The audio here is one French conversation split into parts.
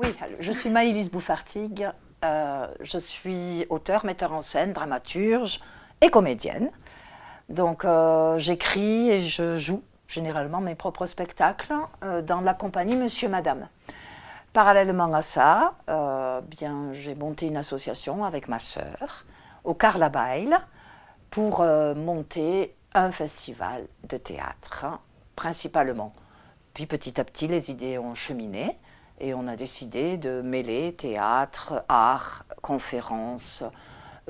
Oui, je suis Maëlys Bouffartigue. Je suis auteure, metteur en scène, dramaturge et comédienne. Donc j'écris et je joue généralement mes propres spectacles dans la compagnie Monsieur Madame. Parallèlement à ça, bien, j'ai monté une association avec ma sœur au Carlabail pour monter un festival de théâtre, hein, principalement. Puis petit à petit, les idées ont cheminé et on a décidé de mêler théâtre, art, conférences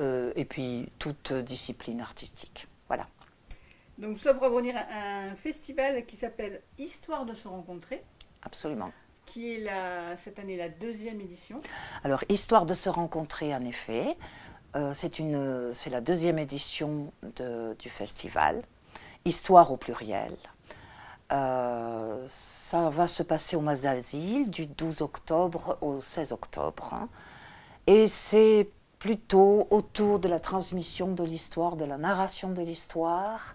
et puis toute discipline artistique. Voilà. Donc, ça va revenir à un festival qui s'appelle Histoire de se rencontrer. Absolument. Qui est cette année la 2e édition. Alors, Histoire de se rencontrer, en effet, c'est la 2e édition du festival. Histoire au pluriel. Ça va se passer au Mas d'Asile du 12 octobre au 16 octobre. Hein. Et c'est plutôt autour de la transmission de l'histoire, de la narration de l'histoire,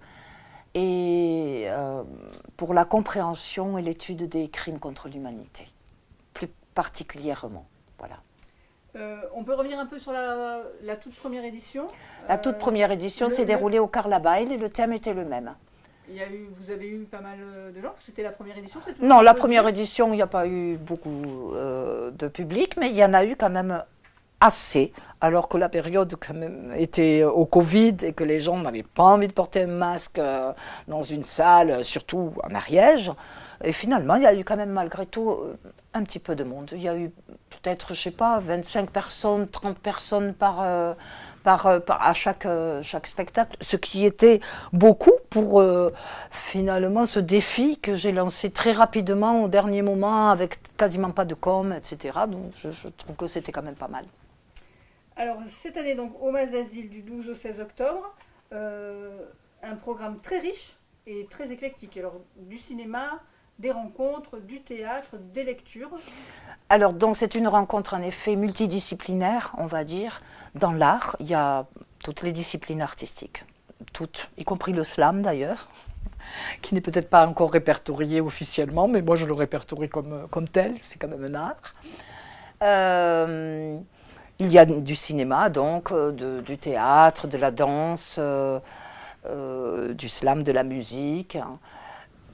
et pour la compréhension et l'étude des crimes contre l'humanité, plus particulièrement. Voilà. On peut revenir un peu sur la toute première édition. La toute première édition s'est déroulée au Carlabail et le thème était le même. Vous avez eu pas mal de gens. C'était la première édition? Non, la première édition, il n'y a pas eu beaucoup de public, mais il y en a eu quand même assez, alors que la période quand même était au Covid et que les gens n'avaient pas envie de porter un masque dans une salle, surtout en Ariège. Et finalement, il y a eu quand même malgré tout un petit peu de monde. Il y a eu peut-être, je sais pas, 25 personnes, 30 personnes à chaque spectacle, ce qui était beaucoup pour finalement ce défi que j'ai lancé très rapidement au dernier moment avec quasiment pas de com, etc. Donc je trouve que c'était quand même pas mal. Alors cette année, donc au Mas d'Asile du 12 au 16 octobre, un programme très riche et très éclectique. Alors du cinéma, des rencontres, du théâtre, des lectures. Alors donc c'est une rencontre en effet multidisciplinaire, on va dire. Dans l'art, il y a toutes les disciplines artistiques, toutes, y compris le slam d'ailleurs, qui n'est peut-être pas encore répertorié officiellement, mais moi je le répertorie comme tel, c'est quand même un art. Il y a du cinéma, donc, du théâtre, de la danse, du slam, de la musique.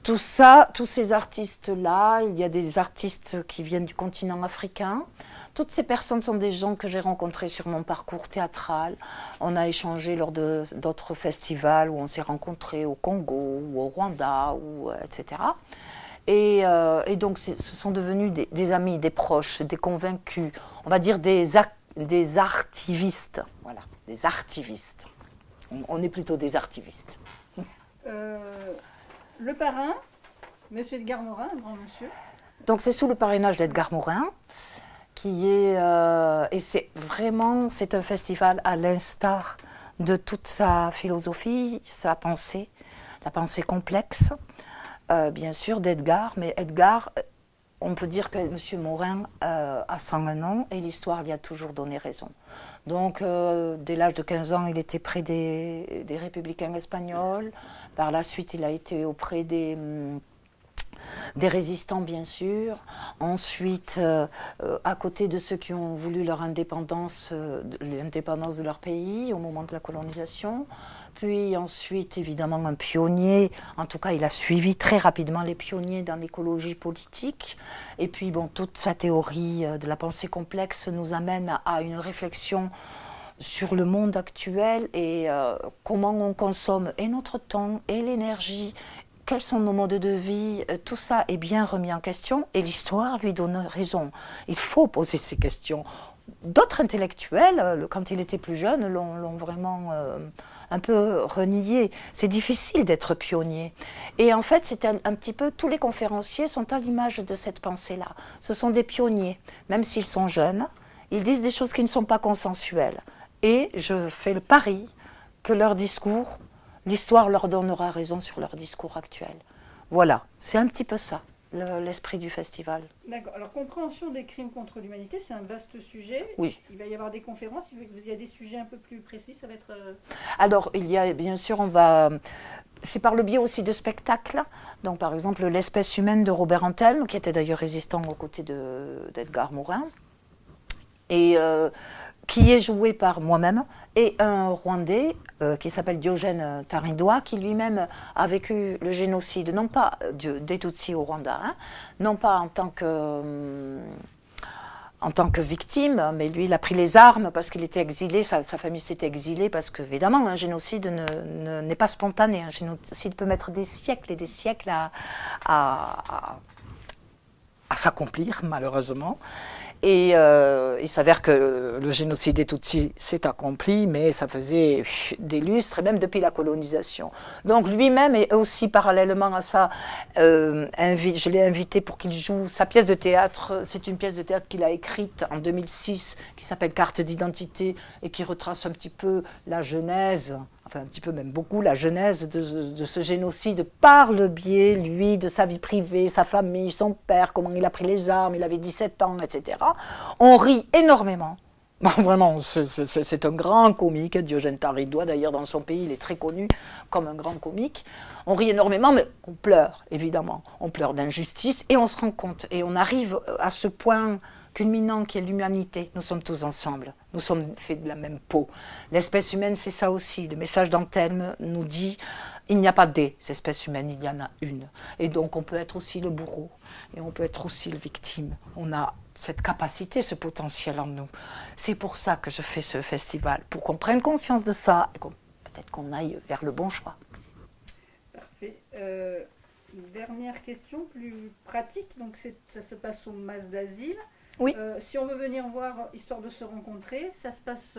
Tout ça, tous ces artistes-là, il y a des artistes qui viennent du continent africain. Toutes ces personnes sont des gens que j'ai rencontrés sur mon parcours théâtral. On a échangé lors d'autres festivals où on s'est rencontrés au Congo ou au Rwanda, etc. Et donc, ce sont devenus des amis, des proches, des convaincus, on va dire des artivistes. Voilà, des artivistes. On est plutôt des artivistes. Le parrain, Monsieur Edgar Morin, un grand monsieur. Donc c'est sous le parrainage d'Edgar Morin, qui est... et c'est un festival à l'instar de toute sa philosophie, sa pensée, la pensée complexe, bien sûr d'Edgar, mais Edgar, on peut dire que M. Morin a 101 ans et l'histoire lui a toujours donné raison. Donc, dès l'âge de 15 ans, il était près des républicains espagnols. Par la suite, il a été auprès des résistants, bien sûr. Ensuite, à côté de ceux qui ont voulu leur indépendance, l'indépendance de leur pays au moment de la colonisation. Puis ensuite, évidemment, un pionnier. En tout cas, il a suivi très rapidement les pionniers dans l'écologie politique. Et puis, bon, toute sa théorie de la pensée complexe nous amène à une réflexion sur le monde actuel et comment on consomme et notre temps et l'énergie. Quels sont nos modes de vie? Tout ça est bien remis en question et l'histoire lui donne raison. Il faut poser ces questions. D'autres intellectuels, quand il était plus jeune, l'ont vraiment un peu renié. C'est difficile d'être pionnier. Et en fait, c'est un petit peu, tous les conférenciers sont à l'image de cette pensée-là. Ce sont des pionniers, même s'ils sont jeunes. Ils disent des choses qui ne sont pas consensuelles. Et je fais le pari que leur discours, l'histoire leur donnera raison sur leur discours actuel. Voilà, c'est un petit peu ça, l'esprit du festival. D'accord. Alors, compréhension des crimes contre l'humanité, c'est un vaste sujet. Oui. Il va y avoir des conférences, il y a des sujets un peu plus précis, ça va être... Alors, il y a, bien sûr, on va c'est par le biais aussi de spectacles. Donc, par exemple, L'espèce humaine de Robert Antelme, qui était d'ailleurs résistant aux côtés d'Edgar Morin, et qui est joué par moi-même, et un Rwandais qui s'appelle Diogène Tarindoa, qui lui-même a vécu le génocide, non pas des Tutsis au Rwanda, hein, non pas en tant que victime, mais lui, il a pris les armes parce qu'il était exilé, sa famille s'était exilée, parce que, évidemment, un génocide n'est pas spontané. Un génocide peut mettre des siècles et des siècles à s'accomplir, malheureusement. Et il s'avère que le génocide des Tutsis s'est accompli, mais ça faisait des lustres, et même depuis la colonisation. Donc lui-même, et aussi parallèlement à ça, je l'ai invité pour qu'il joue sa pièce de théâtre. C'est une pièce de théâtre qu'il a écrite en 2006, qui s'appelle Carte d'identité, et qui retrace un petit peu la genèse, enfin un petit peu même beaucoup, la genèse de ce génocide par le biais, lui, de sa vie privée, sa famille, son père, comment il a pris les armes, il avait 17 ans, etc. On rit énormément. Vraiment, c'est un grand comique. Diogène Tarindoa, d'ailleurs, dans son pays, il est très connu comme un grand comique. On rit énormément, mais on pleure, évidemment. On pleure d'injustice et on se rend compte. Et on arrive à ce point culminant qui est l'humanité. Nous sommes tous ensemble. Nous sommes faits de la même peau. L'espèce humaine, c'est ça aussi. Le message d'Antelme nous dit il n'y a pas des espèces humaines, il y en a une. Et donc, on peut être aussi le bourreau et on peut être aussi le victime. On a cette capacité, ce potentiel en nous. C'est pour ça que je fais ce festival, pour qu'on prenne conscience de ça et peut-être qu'on aille vers le bon choix. Parfait. Une dernière question, plus pratique. Donc, ça se passe au Mas d'Asile. Oui. Si on veut venir voir, histoire de se rencontrer, ça se passe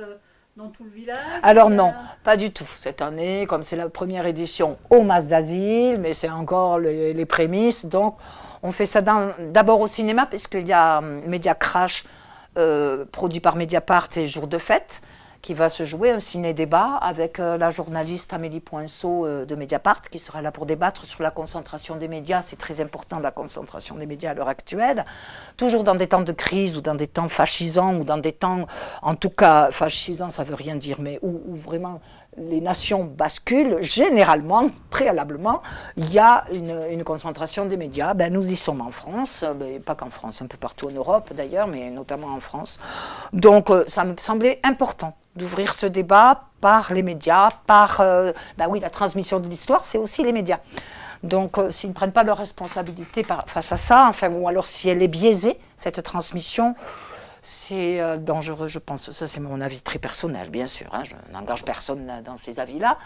dans tout le village? Alors non, pas du tout. Cette année, comme c'est la première édition au Mas d'Asile, mais c'est encore les prémices, donc on fait ça d'abord au cinéma, puisqu'il y a Média Crash, produit par Mediapart et Jour de Fête, qui va se jouer un ciné-débat avec la journaliste Amélie Poinceau de Mediapart, qui sera là pour débattre sur la concentration des médias. C'est très important, la concentration des médias à l'heure actuelle. Toujours dans des temps de crise ou dans des temps fascisants ou dans des temps, en tout cas, fascisants, ça ne veut rien dire, mais où vraiment les nations basculent, généralement, préalablement, il y a une concentration des médias. Ben, nous y sommes en France, pas qu'en France, un peu partout en Europe d'ailleurs, mais notamment en France. Donc ça me semblait important d'ouvrir ce débat par les médias, par la transmission de l'histoire, c'est aussi les médias. Donc s'ils ne prennent pas leur responsabilité face à ça, ou alors si elle est biaisée, cette transmission, c'est dangereux, je pense. Ça, c'est mon avis très personnel, bien sûr. Hein, je n'engage personne dans ces avis-là.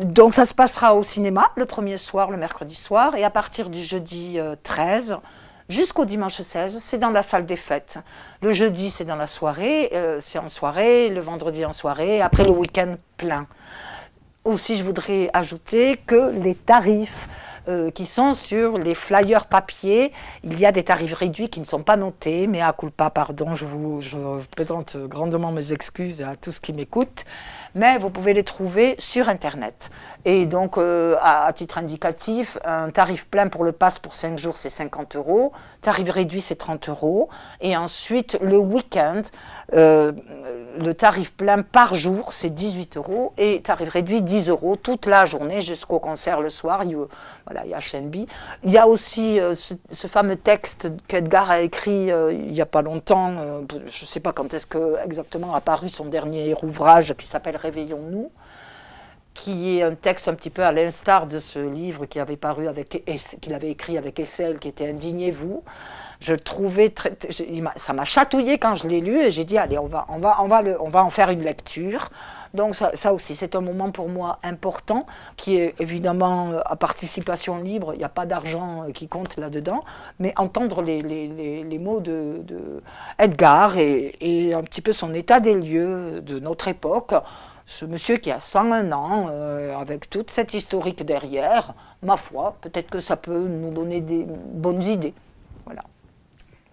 Donc, ça se passera au cinéma le premier soir, le mercredi soir, et à partir du jeudi 13 jusqu'au dimanche 16, c'est dans la salle des fêtes. Le jeudi, c'est dans la soirée, c'est en soirée, le vendredi en soirée, après le week-end plein. Aussi, je voudrais ajouter que les tarifs qui sont sur les flyers papier, il y a des tarifs réduits qui ne sont pas notés, mais à culpa, pardon, je présente grandement mes excuses à tous qui m'écoutent, mais vous pouvez les trouver sur Internet. Et donc, à titre indicatif, un tarif plein pour le pass pour 5 jours, c'est 50 €, tarif réduit, c'est 30 €, et ensuite, le week-end, le tarif plein par jour, c'est 18 €, et tarif réduit, 10 € toute la journée jusqu'au concert le soir. Il y a HNB. Il y a aussi ce fameux texte qu'Edgar a écrit il n'y a pas longtemps, je ne sais pas quand est-ce que exactement a paru son dernier ouvrage qui s'appelle Réveillons-nous, qui est un texte un petit peu à l'instar de ce livre qui avait paru qu'il avait écrit avec Essel, qui était Indignez-vous. Je le trouvais ça m'a chatouillé quand je l'ai lu et j'ai dit allez, on va en faire une lecture. Donc ça aussi, c'est un moment pour moi important, qui est évidemment à participation libre, il n'y a pas d'argent qui compte là-dedans, mais entendre les mots de Edgar et un petit peu son état des lieux de notre époque. Ce monsieur qui a 101 ans, avec toute cette historique derrière, ma foi, peut-être que ça peut nous donner des bonnes idées. Voilà.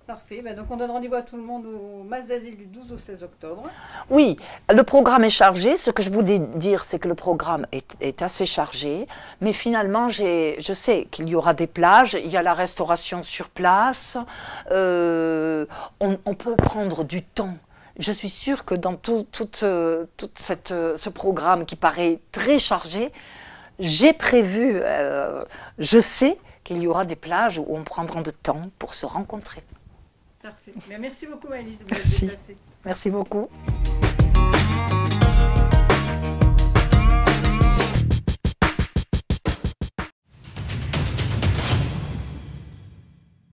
Parfait. Donc on donne rendez-vous à tout le monde au Mas d'Asile du 12 au 16 octobre. Oui, le programme est chargé. Ce que je voulais dire, c'est que le programme est assez chargé. Mais finalement, je sais qu'il y aura des plages, il y a la restauration sur place. On peut prendre du temps. je suis sûre que dans tout ce programme qui paraît très chargé, j'ai prévu, je sais qu'il y aura des plages où on prendra de temps pour se rencontrer. Parfait. Merci beaucoup Maëlys de vous être déplacée. Merci beaucoup.